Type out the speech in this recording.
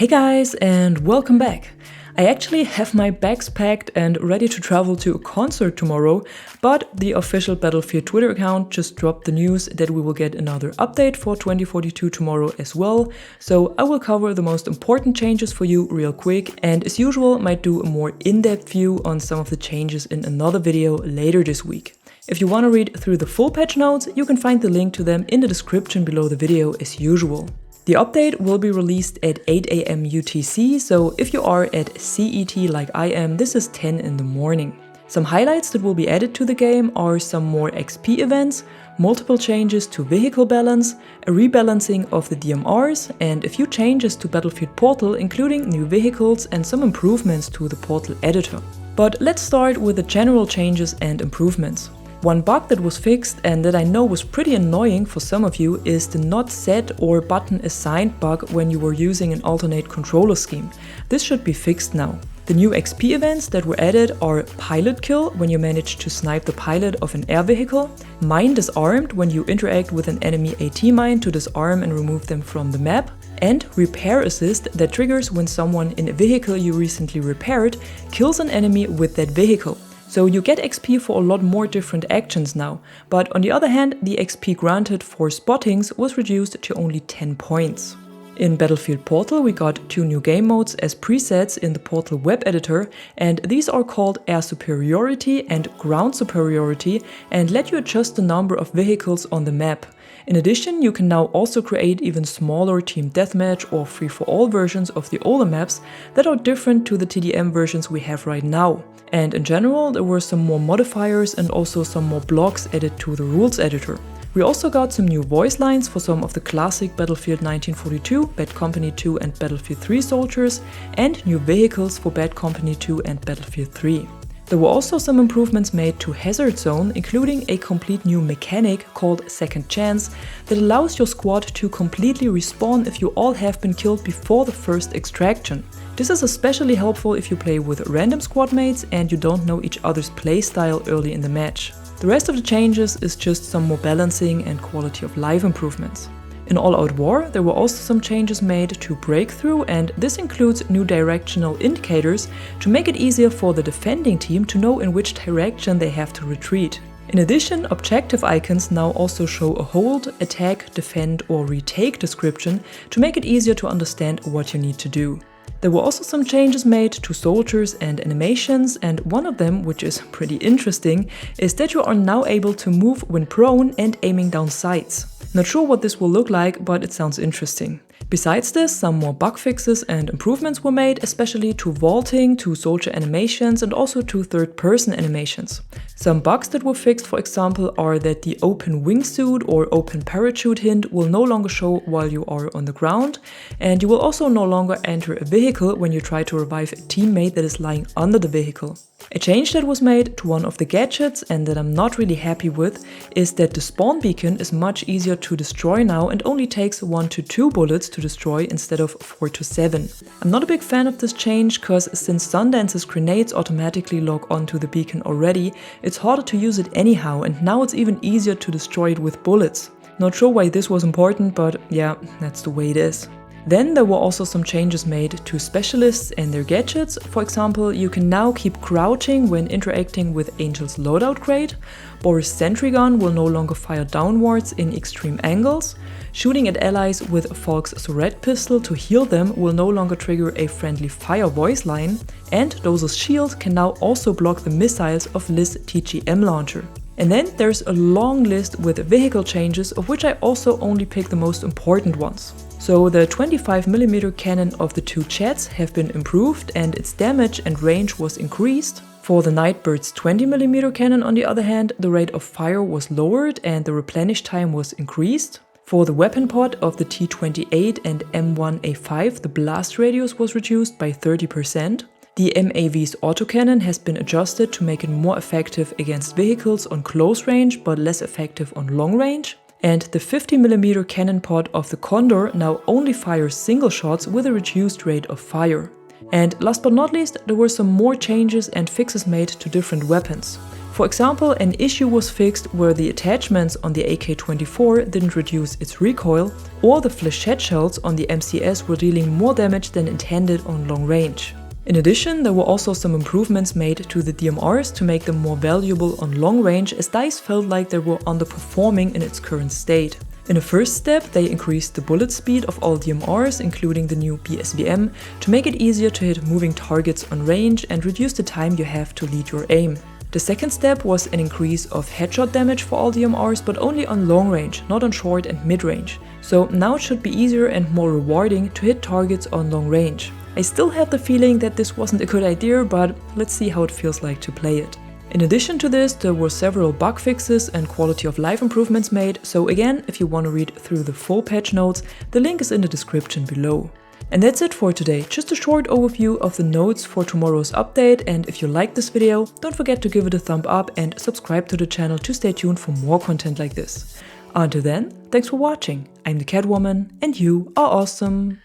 Hey guys, and welcome back! I actually have my bags packed and ready to travel to a concert tomorrow, but the official Battlefield Twitter account just dropped the news that we will get another update for 2042 tomorrow as well, so I will cover the most important changes for you real quick, and as usual might do a more in-depth view on some of the changes in another video later this week. If you want to read through the full patch notes, you can find the link to them in the description below the video as usual. The update will be released at 8 AM UTC, so if you are at CET like I am, this is 10 in the morning. Some highlights that will be added to the game are some more XP events, multiple changes to vehicle balance, a rebalancing of the DMRs, and a few changes to Battlefield Portal, including new vehicles and some improvements to the Portal editor. But let's start with the general changes and improvements. One bug that was fixed and that I know was pretty annoying for some of you is the not set or button assigned bug when you were using an alternate controller scheme. This should be fixed now. The new XP events that were added are Pilot Kill when you manage to snipe the pilot of an air vehicle, Mine Disarmed when you interact with an enemy AT mine to disarm and remove them from the map, and Repair Assist that triggers when someone in a vehicle you recently repaired kills an enemy with that vehicle. So you get XP for a lot more different actions now, but on the other hand, the XP granted for spottings was reduced to only 10 points. In Battlefield Portal we got 2 new game modes as presets in the Portal web editor, and these are called Air Superiority and Ground Superiority and let you adjust the number of vehicles on the map. In addition, you can now also create even smaller team deathmatch or free-for-all versions of the older maps that are different to the TDM versions we have right now. And in general, there were some more modifiers and also some more blocks added to the rules editor. We also got some new voice lines for some of the classic Battlefield 1942, Bad Company 2 and Battlefield 3 soldiers, and new vehicles for Bad Company 2 and Battlefield 3. There were also some improvements made to Hazard Zone, including a complete new mechanic called Second Chance that allows your squad to completely respawn if you all have been killed before the first extraction. This is especially helpful if you play with random squad mates and you don't know each other's playstyle early in the match. The rest of the changes is just some more balancing and quality of life improvements. In All Out War, there were also some changes made to Breakthrough, and this includes new directional indicators to make it easier for the defending team to know in which direction they have to retreat. In addition, objective icons now also show a hold, attack, defend or retake description to make it easier to understand what you need to do. There were also some changes made to soldiers and animations, and one of them, which is pretty interesting, is that you are now able to move when prone and aiming down sights. Not sure what this will look like, but it sounds interesting. Besides this, some more bug fixes and improvements were made, especially to vaulting, to soldier animations and also to third-person animations. Some bugs that were fixed, for example, are that the open wingsuit or open parachute hint will no longer show while you are on the ground, and you will also no longer enter a vehicle when you try to revive a teammate that is lying under the vehicle. A change that was made to one of the gadgets and that I'm not really happy with is that the spawn beacon is much easier to destroy now and only takes 1 to 2 bullets to destroy instead of 4 to 7. I'm not a big fan of this change cause since Sundance's grenades automatically lock onto the beacon already, it's harder to use it anyhow, and now it's even easier to destroy it with bullets. Not sure why this was important, but yeah, that's the way it is. Then there were also some changes made to specialists and their gadgets. For example, you can now keep crouching when interacting with Angel's loadout crate, Boris Sentry Gun will no longer fire downwards in extreme angles, shooting at allies with Falk's Surette pistol to heal them will no longer trigger a friendly fire voice line, and Dozer's shield can now also block the missiles of Liz TGM launcher. And then there's a long list with vehicle changes, of which I also only pick the most important ones. So the 25mm cannon of the 2 Jets have been improved and its damage and range was increased. For the Nightbird's 20mm cannon, on the other hand, the rate of fire was lowered and the replenish time was increased. For the weapon pod of the T28 and M1A5, the blast radius was reduced by 30%. The MAV's autocannon has been adjusted to make it more effective against vehicles on close range but less effective on long range. And the 50mm cannon pod of the Condor now only fires single shots with a reduced rate of fire. And last but not least, there were some more changes and fixes made to different weapons. For example, an issue was fixed where the attachments on the AK-24 didn't reduce its recoil, or the flechette shells on the MCS were dealing more damage than intended on long range. In addition, there were also some improvements made to the DMRs to make them more valuable on long range, as DICE felt like they were underperforming in its current state. In a first step, they increased the bullet speed of all DMRs, including the new BSVM, to make it easier to hit moving targets on range and reduce the time you have to lead your aim. The second step was an increase of headshot damage for all DMRs, but only on long range, not on short and mid-range. So now it should be easier and more rewarding to hit targets on long range. I still had the feeling that this wasn't a good idea, but let's see how it feels like to play it. In addition to this, there were several bug fixes and quality of life improvements made, so again, if you want to read through the full patch notes, the link is in the description below. And that's it for today, just a short overview of the notes for tomorrow's update, and if you liked this video, don't forget to give it a thumb up and subscribe to the channel to stay tuned for more content like this. Until then, thanks for watching, I'm the Catwoman, and you are awesome!